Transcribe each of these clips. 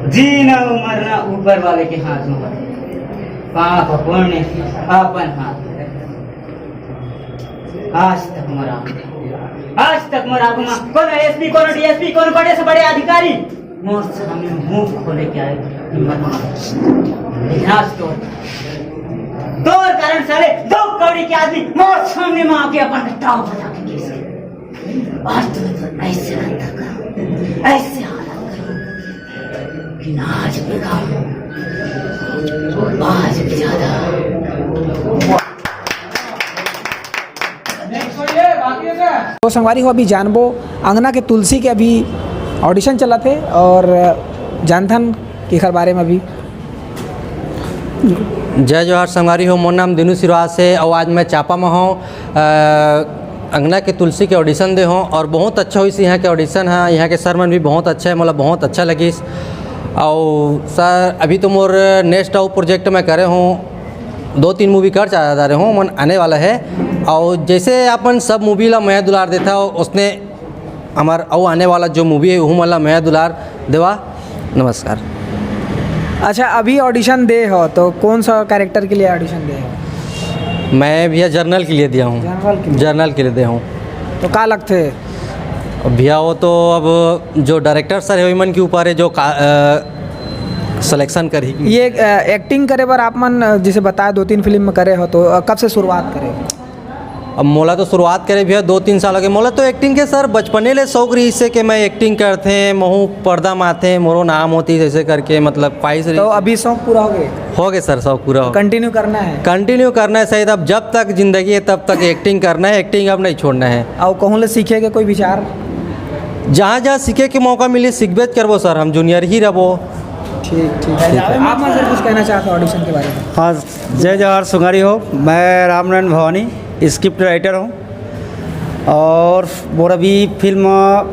जीना मरना ऊपर वाले के हाथ में है। पाप पुण्य अपन हाथ में। आज तक मरा कौन एसपी कौन डीएसपी कौन बड़े से बड़े अधिकारी मोर सामने मुंह खोले के आए तोर कारण साले 2 कौड़ी के आदमी मोर सामने में आके अपन टाव बजा के कैसे आज तो ऐसे हालत करो कि ना आज बेकार आज भी ज्यादा। तो संगवारी हो अभी जानबो अंगना के तुलसी के अभी ऑडिशन चला थे और जानथन केखर बारे में अभी। जय जोहार संगवारी हो, मोर नाम दिनू सिरवास है और आज मैं चापा में हूँ अंगना के तुलसी के ऑडिशन दे हूँ और बहुत अच्छा हुई यहाँ के ऑडिशन है। यहाँ के सर मन भी बहुत अच्छा है, मतलब बहुत अच्छा लगी। और सर अभी तो मोर नेक्स्ट आउ प्रोजेक्ट में करे हूँ 2-3 मूवी कर जा रहे हूँ मन आने वाला है। और जैसे अपन सब मूवी ला मैं दुलार देता हो उसने हमार और आने वाला जो मूवी है वो मला मैं दुलार देवा। नमस्कार। अच्छा अभी ऑडिशन दे हो तो कौन सा कैरेक्टर के लिए ऑडिशन दे हो? मैं भैया जर्नल के लिए दिया हूँ। जर्नल के लिए दिया हूँ। तो का लगते भैया वो तो अब जो डायरेक्टर सर है मन के ऊपर है जो सिलेक्शन करी। ये एक्टिंग करे बार आप मन जिसे बताया 2-3 फिल्म में करे हो तो कब से शुरुआत करे? अब मोला तो शुरुआत करे भैया 2-3 साल हो गए। मोला तो एक्टिंग के सर बचपने ले शौक रही इससे कि मैं एक्टिंग करते महू पर्दा माथे मोरो नाम होती जैसे करके मतलब पाई से। तो अभी शौक पूरा हो गए सर शौक पूरा हो। कंटिन्यू करना है? कंटिन्यू करना है सही। अब जब तक जिंदगी है तब तक एक्टिंग करना है, एक्टिंग अब नहीं छोड़ना है। और कहूँ ले सीखे के कोई विचार? जहाँ जहाँ सीखे के मौका मिले सीखबेज करबो सर, हम जूनियर ही रहो। ठीक है। आप सर कुछ कहना चाहते हो ऑडिशन के बारे में? हाँ, जय जवाहर सुंगारी हो। मैं रामनारायण भवानी स्क्रिप्ट राइटर हूँ और मोर अभी फिल्म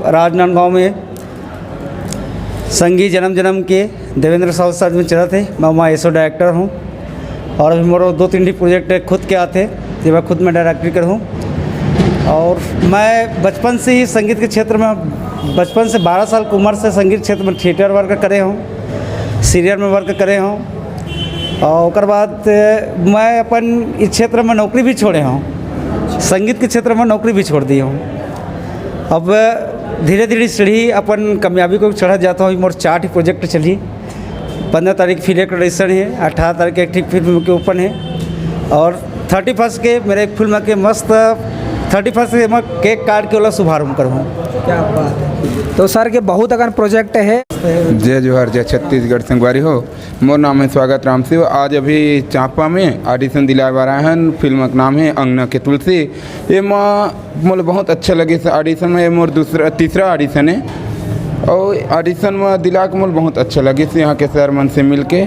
राजनांदगांव में संगी जन्म जन्म के देवेंद्र साहु साथ में चला थे। मैं वहाँ एसओ डायरेक्टर हूँ और अभी मोर 2-3 प्रोजेक्ट खुद के आते जो मैं खुद में डायरेक्टर कर हूँ। और मैं बचपन से ही संगीत के क्षेत्र में बचपन से 12 साल की उम्र से संगीत क्षेत्र में थिएटर वर्क करे हूँ, सीरियल में वर्क करे हूँ और उसके बाद मैं अपन इस क्षेत्र में नौकरी भी छोड़े हूँ। संगीत के क्षेत्र में नौकरी भी छोड़ दी हूँ। अब धीरे धीरे सीढ़ी अपन कामयाबी को चढ़ा जाता हूँ। मोर 4 प्रोजेक्ट चली। 15 तारीख फिल्म एक रजिस्टर है, 18 तारीख एक ठीक फिल्म के ओपन है और 31 के मेरे एक फिल्म के मस्त 31 से मैं केक काट के वाला शुभारम्भ करूँ। क्या बात है। तो सर के बहुत अगर प्रोजेक्ट है। जय जोहार, जय छत्तीसगढ़ संगवारी हो। मोर नाम है स्वागत राम शिव। आज अभी चांपा में ऑडिशन दिलाए बार आए हैं। फिल्म का नाम है अंगना के तुलसी। ये मोल बहुत अच्छा लगे ऑडिशन में। मोर तीसरा ऑडिशन है और ऑडिशन में दिला के मोल बहुत अच्छा लगे यहाँ के सर मन से मिल के।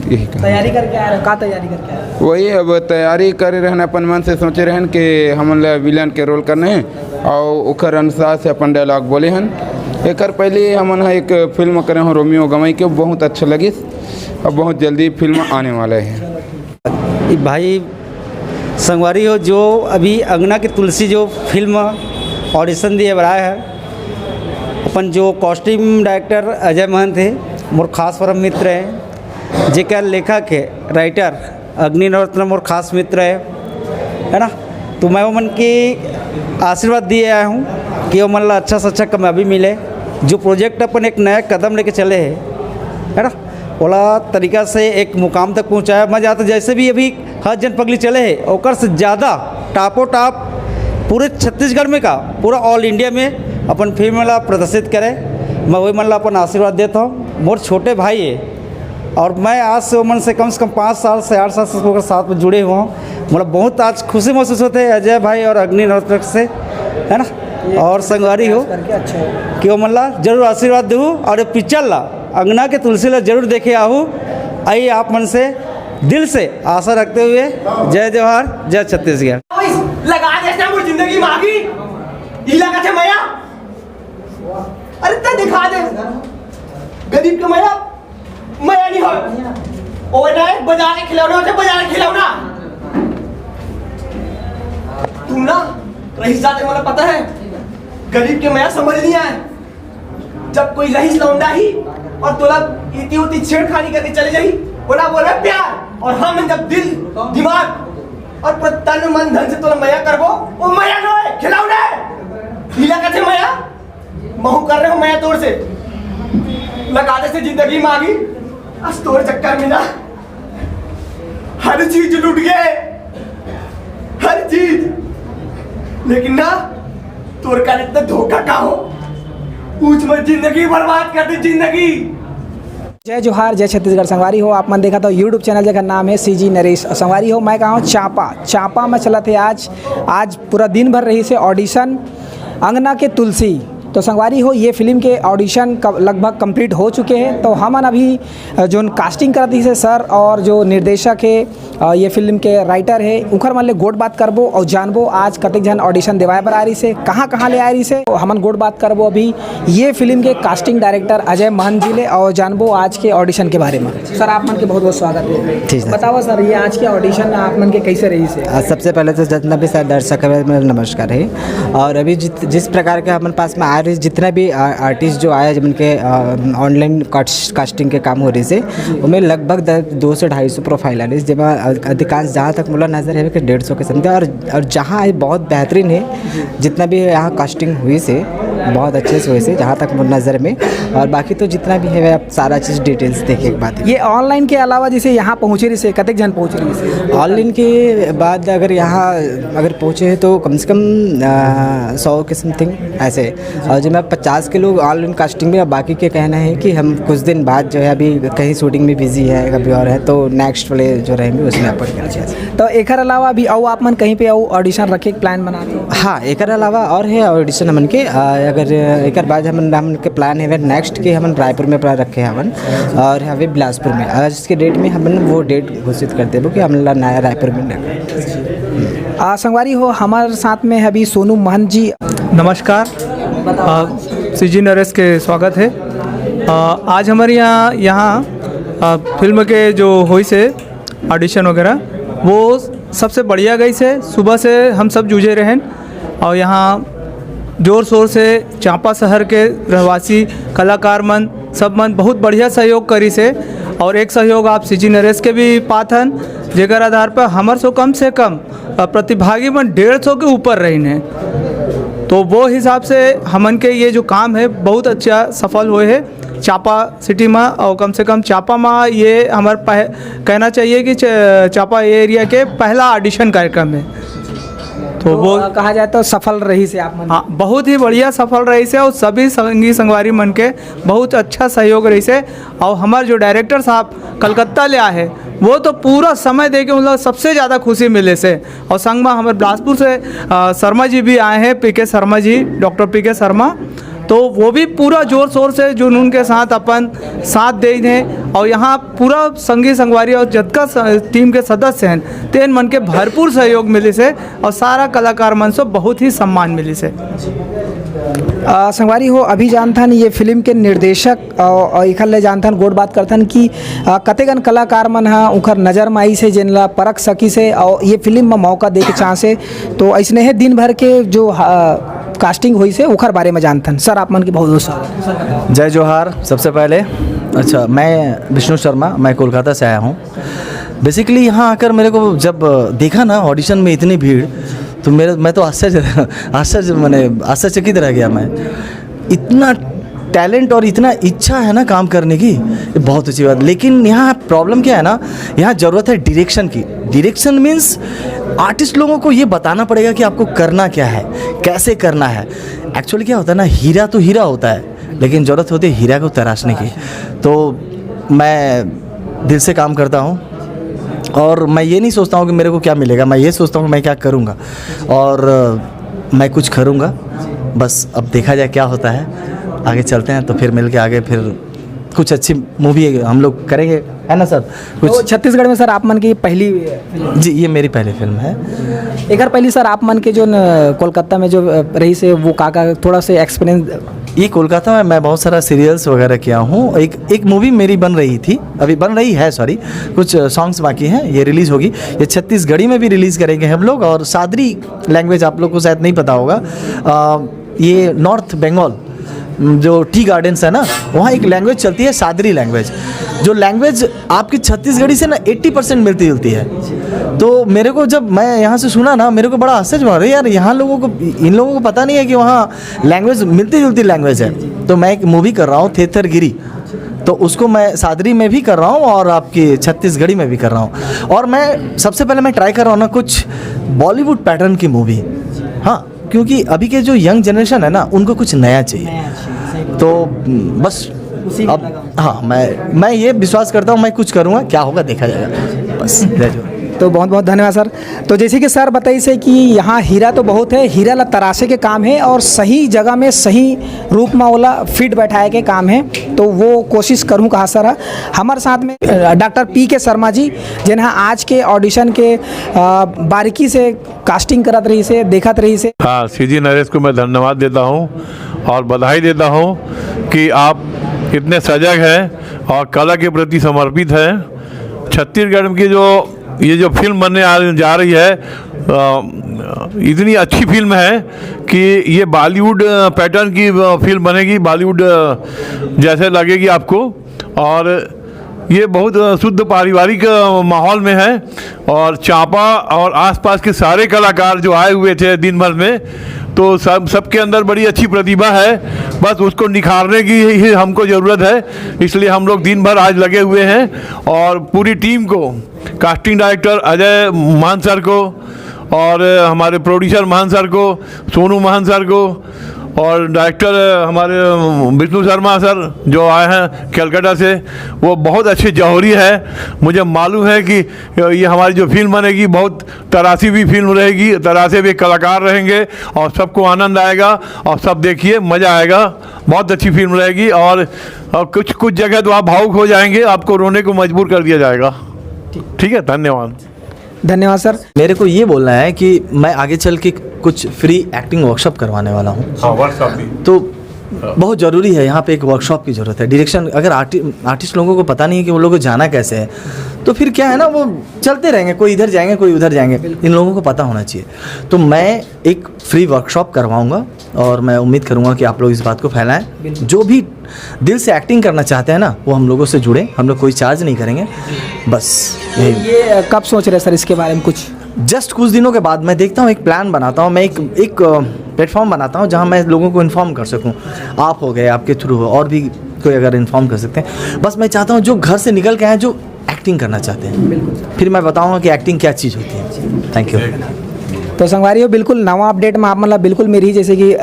यही तैयारी करके आए हो? का तैयारी करके आए? वही अब तैयारी करे रहन अपन मन से सोचे रहन कि हमन विलन के रोल करने हैं और ओकर अनुसार से अपन डायलॉग बोले हन। एक पहले हमन एक फिल्म करे हो रोमियो गवई के, बहुत अच्छा लगी। अब बहुत जल्दी फिल्म आने वाला है। भाई संगवारी हो, जो अभी अंगना की तुलसी जो फिल्म ऑडिशन दिए बनाया है, अपन जो कॉस्ट्यूम डायरेक्टर अजय महंत थे मोर खास परम मित्र है, जेकर लेखक है राइटर अग्नि नवरत्न मोर खास मित्र है ना। तो मैं वो मन की आशीर्वाद दिए आया हूँ कि वो मन ला अच्छा से अच्छा कामयाबी मिले। जो प्रोजेक्ट अपन एक नया कदम लेके चले है ना, ओला तरीका से एक मुकाम तक पहुँचाया। मैं जाता जैसे भी अभी हर जन पगली चले है और से ज़्यादा टॉपों टॉप पूरे छत्तीसगढ़ में का पूरा ऑल इंडिया में अपन फिल्म ला प्रदर्शित करे। मैं वही मन ला अपन आशीर्वाद देता हूँ। मोर छोटे भाई है और मैं आज से उम्र से कम 5 साल से 8 साल से उसके साथ में जुड़े हुए हूँ। मतलब बहुत आज खुशी महसूस होते हैं अजय भाई और अग्नि नवरत्न से, है ना। और संगवारी हो कि वो मन ला जरूर आशीर्वाद दूँ और पिक्चर ला अंगना के तुलसी ला जरूर देखे आहूँ। आइए आप मन से दिल से आशा रखते हुए जय जवाहर, जय छत्तीसगढ़। लगा दे जिंदगी मांगी इलाका से माया। अरे तो दिखा दे गरीब के माया नहीं हो। ओ ना बाजार के खिलौना से बाजार के खिलौना तुम ना रईस जाते वाला पता है गरीब के माया समझ नहीं आए। जब कोई रईस लौंडा ही और तोला इतनी उतनी छेड़खानी करके चले जाई बोला बोला प्यार और हम जब दिल दिमाग और पूरा तन मन धन से तोला मया करबो वो मया न है खिलौना लीला का थे मया महू कर रहे हो मया तोड़ से लगा दे से जिंदगी मांगी आज तोड़ चक्कर में ना हर चीज लूट गए हर चीज लेकिन ना तोड़ का इतना धोखा का हो पूछ मत जिंदगी बर्बाद कर दी जिंदगी। जय जोहार, जय छत्तीसगढ़। संगवारी हो आप मन देखा तो यूट्यूब चैनल जगह नाम है CG नरेश। संगवारी हो मैं कहा हूँ चापा में चला थे आज पूरा दिन भर रही से ऑडिशन अंगना के तुलसी। तो संगवारी हो ये फिल्म के ऑडिशन लगभग कंप्लीट हो चुके हैं। तो हमन अभी जो कास्टिंग करती है सर और जो निर्देशक है ये फिल्म के राइटर है उखर मन ले गोट बात करबो और जानबो आज कतेक जन ऑडिशन देवाए बर आ रही से कहाँ ले आ रही से। तो हमन गोट बात करबो अभी ये फिल्म के कास्टिंग डायरेक्टर अजय महंत जी ले और जानबो आज के ऑडिशन के बारे में। सर आप मन के बहुत बहुत स्वागत है। ठीक है, बताओ सर ये आज के ऑडिशन आप मन के कैसे रही से। सबसे पहले तो जितना भी सर दर्शक है मेरा नमस्कार है। और अभी जिस प्रकार के हमारे पास में आ रही जितना भी आर्टिस्ट जो आया जिनके ऑनलाइन कास्टिंग के काम हो रही से उनमें लगभग 200 से 250 प्रोफाइल आ रही है जब अधिकांश जहाँ तक मुला नज़र है कि 150 के समझे। और जहाँ बहुत बेहतरीन है जितना भी यहाँ कास्टिंग हुई से बहुत अच्छे से हुए से जहाँ तक नज़र में। और बाकी तो जितना भी है आप सारा चीज़ डिटेल्स देखे एक बात। ये ऑनलाइन के अलावा जैसे यहाँ पहुँचे रही से कतेक जन पहुँचे रही से। ऑनलाइन के बाद अगर यहाँ अगर पहुँचे हैं तो कम से कम 100 के समथिंग ऐसे। और जब मैं 50 के लोग ऑनलाइन कास्टिंग में। बाकी के कहना है कि हम कुछ दिन बाद जो है अभी कहीं शूटिंग में बिजी है कभी और है तो नेक्स्ट वाले जो रहेंगे उसमें अपलोड करेंगे। तो एक अलावा अभी आओ आप मन कहीं पे आओ ऑडिशन रखे प्लान बना रहे हो। हाँ एक अलावा और है ऑडिशन हमन के अगर एक बाद हमन के प्लान है नेक्स्ट के हमन रायपुर में प्लान रखे हैं हमन और हवे बिलासपुर में। आज के डेट में हमन वो डेट घोषित कर देबो कि हम नया रायपुर में संगवारी हो हमारे साथ में अभी सोनू महंत जी। नमस्कार, CG नरेश के स्वागत है। आज हमारे यहाँ फिल्म के जो हुई से ऑडिशन वगैरह वो सबसे बढ़िया गई से। सुबह से हम सब जूझे रहे और यहाँ ज़ोर शोर से चांपा शहर के रहवासी कलाकार मन सब मन बहुत बढ़िया सहयोग करी से। और एक सहयोग आप CG नरेश के भी पाथन जेकर आधार पर हमार से कम प्रतिभागी मन 150 के ऊपर रही हैं। तो वो हिसाब से हमन के ये जो काम है बहुत अच्छा सफल हुए है चापा सिटी में। और कम से कम चापा में ये हमारे कहना चाहिए कि चापा एरिया के पहला ऑडिशन कार्यक्रम है। तो वो कहा जाए तो सफल रही से आप मन। हाँ बहुत ही बढ़िया सफल रही से और सभी संगी संगवारी मन के बहुत अच्छा सहयोग रही से। और हमारे जो डायरेक्टर साहब कलकत्ता ले आए हैं वो तो पूरा समय दे के मतलब सबसे ज़्यादा खुशी मिले से। और संग में हमारे बिलासपुर से शर्मा जी भी आए हैं, PK Sharma ji, doctor PK Sharma. तो वो भी पूरा जोर शोर से जुनून के साथ अपन साथ दे हैं। और यहाँ पूरा संगी संगवारी और जतका टीम के सदस्य हैं तेन मन के भरपूर सहयोग मिली से और सारा कलाकार मन से बहुत ही सम्मान मिली से। संगवारी हो अभी जानथन ये फिल्म के निर्देशक और इखर ले जानथन गोट बात करथन कि कतेगन कलाकार मन हा उखर नज़र में आई से जिनला परख सकी से और ये फिल्म में मौका दे के चाह से। तो ऐसने है दिन भर के जो कास्टिंग हुई से उखर बारे में जानथन। सर आप मन की बहुत बहुत स्वागत। जय जोहार। सबसे पहले अच्छा मैं विष्णु शर्मा, मैं कोलकाता से आया हूँ। बेसिकली यहाँ आकर मेरे को जब देखा ना ऑडिशन में इतनी भीड़ तो मैं तो आश्चर्यचकित रह गया। मैं इतना टैलेंट और इतना इच्छा है ना काम करने की, ये बहुत अच्छी बात। लेकिन यहाँ प्रॉब्लम क्या है ना, यहाँ ज़रूरत है डायरेक्शन की। डायरेक्शन मीन्स आर्टिस्ट लोगों को ये बताना पड़ेगा कि आपको करना क्या है, कैसे करना है। एक्चुअली क्या होता है ना, हीरा तो हीरा होता है लेकिन ज़रूरत होती है हीरा को तराशने की। तो मैं दिल से काम करता हूँ और मैं ये नहीं सोचता हूँ कि मेरे को क्या मिलेगा, मैं ये सोचता हूँ मैं क्या करूँगा और मैं कुछ करूँगा। बस अब देखा जाए क्या होता है, आगे चलते हैं तो फिर मिल के आगे फिर कुछ अच्छी मूवी हम लोग करेंगे, है ना सर। कुछ तो छत्तीसगढ़ में सर आप मन की पहली जी ये मेरी पहली फिल्म है। एक बार पहली सर आप मन के जो कोलकाता में जो रही से वो काका थोड़ा सा एक्सपीरियंस। ये कोलकाता में मैं बहुत सारा सीरियल्स वगैरह किया हूँ। एक मूवी मेरी बन रही थी, अभी बन रही है, सॉरी कुछ सॉन्ग्स बाकी हैं, ये रिलीज़ होगी। ये छत्तीसगढ़ी में भी रिलीज़ करेंगे हम लोग और सादरी लैंग्वेज आप लोग को शायद नहीं पता होगा। ये नॉर्थ बंगाल जो टी गार्डन्स है ना, वहाँ एक लैंग्वेज चलती है सादरी लैंग्वेज, जो लैंग्वेज आपकी छत्तीसगढ़ी से ना 80% मिलती जुलती है। तो मेरे को जब मैं यहाँ से सुना ना, मेरे को बड़ा आश्चर्य हुआ, यार यहाँ लोगों को, इन लोगों को पता नहीं है कि वहाँ लैंग्वेज मिलती जुलती लैंग्वेज है। तो मैं एक मूवी कर रहा हूँ थेथरगिरी, तो उसको मैं सादरी में भी कर रहा हूँ और आपकी छत्तीसगढ़ी में भी कर रहा हूँ। और मैं सबसे पहले मैं ट्राई कर रहा हूँ ना कुछ बॉलीवुड पैटर्न की मूवी, हाँ, क्योंकि अभी के जो यंग जनरेशन है ना, उनको कुछ नया चाहिए। तो बस अब हाँ, मैं ये विश्वास करता हूँ मैं कुछ करूँगा, क्या होगा देखा जाएगा। बस तो बहुत बहुत धन्यवाद सर। तो जैसे कि सर बताइए से कि यहाँ हीरा तो बहुत है, हीरा ला तराशे के काम है और सही जगह में सही रूप में ओला फिट बैठाए के काम है। तो वो कोशिश करूँ कहाँ सर। हमारे साथ में डॉक्टर पी के शर्मा जी, जिन्हें आज के ऑडिशन के बारीकी से कास्टिंग करत रही से, देखत रही से। हाँ, सीजी नरेश को मैं धन्यवाद देता हूँ और बधाई देता हूँ कि आप इतने सजग हैं और कला के प्रति समर्पित हैं। छत्तीसगढ़ की ये जो फिल्म बनने जा रही है, इतनी अच्छी फिल्म है कि ये बॉलीवुड पैटर्न की फिल्म बनेगी, बॉलीवुड जैसे लगेगी आपको। और ये बहुत शुद्ध पारिवारिक माहौल में है और चांपा और आसपास के सारे कलाकार जो आए हुए थे दिन भर में, तो सबके अंदर बड़ी अच्छी प्रतिभा है, बस उसको निखारने की ही हमको ज़रूरत है। इसलिए हम लोग दिन भर आज लगे हुए हैं और पूरी टीम को, कास्टिंग डायरेक्टर अजय महान सर को और हमारे प्रोड्यूसर महान सर को, सोनू महान सर को, और डायरेक्टर हमारे विष्णु शर्मा सर जो आए हैं कलकत्ता से, वो बहुत अच्छे जौहरी है। मुझे मालूम है कि ये हमारी जो फिल्म बनेगी बहुत तरासी भी फिल्म रहेगी, तरासे भी कलाकार रहेंगे और सबको आनंद आएगा और सब देखिए मज़ा आएगा। बहुत अच्छी फिल्म रहेगी और कुछ जगह तो आप भावुक हो जाएंगे, आपको रोने को मजबूर कर दिया जाएगा। ठीक है, धन्यवाद। धन्यवाद सर। मेरे को ये बोलना है कि मैं आगे चल के कुछ फ्री एक्टिंग वर्कशॉप करवाने वाला हूँ। हाँ, वर्कशॉप भी तो बहुत ज़रूरी है, यहाँ पे एक वर्कशॉप की ज़रूरत है। डायरेक्शन अगर आर्टिस्ट लोगों को पता नहीं है कि वो लोगों को जाना कैसे है, तो फिर क्या है ना, वो चलते रहेंगे, कोई इधर जाएंगे कोई उधर जाएंगे। इन लोगों को पता होना चाहिए। तो मैं एक फ्री वर्कशॉप करवाऊँगा और मैं उम्मीद करूँगा कि आप लोग इस बात को फैलाएं। जो भी दिल से एक्टिंग करना चाहते हैं ना, वो हम लोगों से जुड़े, हम लोग कोई चार्ज नहीं करेंगे। बस ये कब सोच रहे सर इसके बारे में? कुछ जस्ट कुछ दिनों के बाद मैं देखता हूँ, एक प्लान बनाता हूँ, मैं एक प्लेटफॉर्म बनाता हूँ जहाँ मैं लोगों को इन्फॉर्म कर सकूँ। आप हो गए, आपके थ्रू हो, और भी कोई अगर इन्फॉर्म कर सकते हैं। बस मैं चाहता हूँ जो घर से निकल के आए, जो एक्टिंग करना चाहते हैं, फिर मैं बताऊँगा कि एक्टिंग क्या चीज़ होती है। Thank you. तो संगवारी हो, बिल्कुल नवा अपडेट में आप मतलब बिल्कुल मेरी जैसे कि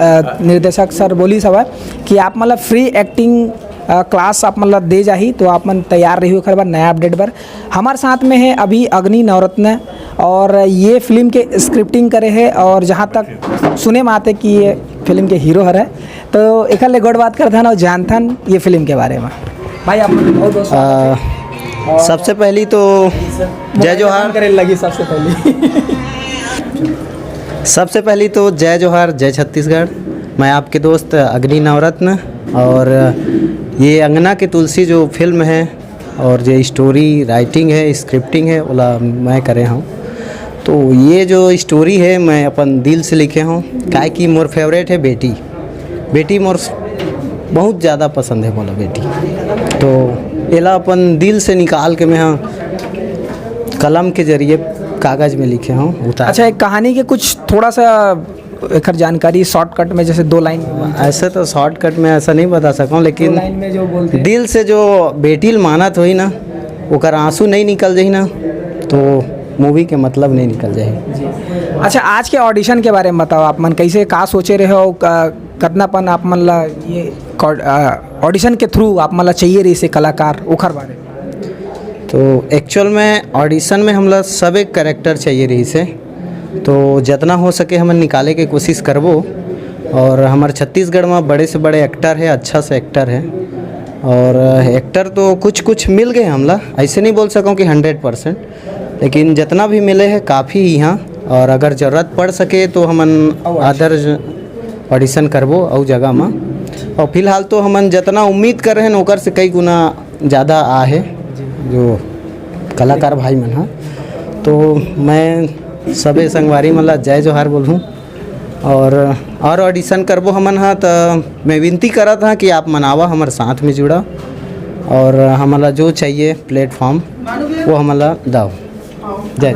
निर्देशक सर बोली सब है कि आप मतलब फ्री एक्टिंग क्लास आप मतलब दे जाही, तो आप मन तैयार रही हो खर बार नया अपडेट पर। हमारे साथ में है अभी अग्नि नवरत्न, और ये फिल्म के स्क्रिप्टिंग करे है और जहाँ तक सुने में आते कि ये फिल्म के हीरो हर है। तो एक गोड़ बात करते हैं और जानथन ये फिल्म के बारे में। भाई आप बहुत बहुत सबसे पहली तो जय जोहार करे लगी। सबसे पहली तो जय जोहार, जय छत्तीसगढ़। मैं आपके दोस्त अग्नि नवरत्न, और ये अंगना के तुलसी जो फिल्म है और जो स्टोरी राइटिंग है, स्क्रिप्टिंग है, ओला मैं करे हूँ। तो ये जो स्टोरी है मैं अपन दिल से लिखे हूँ, काहे कि मोर फेवरेट है बेटी मोर बहुत ज़्यादा पसंद है मोला बेटी। तो एला अपन दिल से निकाल के मैं कलम के जरिए कागज़ में लिखे हूँ। अच्छा, एक कहानी के कुछ थोड़ा सा एक जानकारी शॉर्टकट में, जैसे 2 लाइन? ऐसे तो शॉर्टकट में ऐसा नहीं बता सकूँ, लेकिन 2 लाइन में जो बोलते दिल से जो बेटी मानत होई ना, ओकर आंसू नहीं निकल जाही ना, तो मूवी के मतलब नहीं निकल जाही। अच्छा, आज के ऑडिशन के बारे में बताओ। आप मन कैसे का सोचे रहे हो, कितनापन आप मन ला ये ऑडिशन के थ्रू आप मन ला चाहिए रही से कलाकार, ओखर बारे में? तो एक्चुअल में ऑडिशन में हमला सब एक कैरेक्टर चाहिए रही से, तो जितना हो सके हम निकाले के कोशिश करबो। और हमारे छत्तीसगढ़ में बड़े से बड़े एक्टर है, अच्छा से एक्टर है, और एक्टर तो कुछ मिल गए हमला, ऐसे नहीं बोल सकूँ कि 100%, लेकिन जितना भी मिले हैं काफ़ी यहाँ। और अगर ज़रूरत पड़ सके तो हमन अदर ऑडिशन करबो और जगह में। और फिलहाल तो हमन जितना उम्मीद कर रहे हैं ओकर से कई गुना ज़्यादा आ है जो कलाकार भाई मन हाँ। तो मैं सबे संगवारी मतलब जय जोहार बोलूँ और और ऑडिशन करबो हमन हा तो मैं विनती करत हाँ कि आप मनावा हमारे साथ में जुड़ा और हमारा जो चाहिए प्लेटफॉर्म वो हमारा दाओ। जय।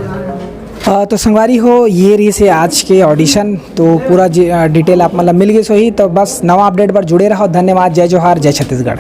तो संगवारी हो ये रही से आज के ऑडिशन। तो पूरा डिटेल आप मतलब मिल गई सो ही। तो बस नवा अपडेट पर जुड़े रहो। धन्यवाद। जय जोहार, जय छत्तीसगढ़।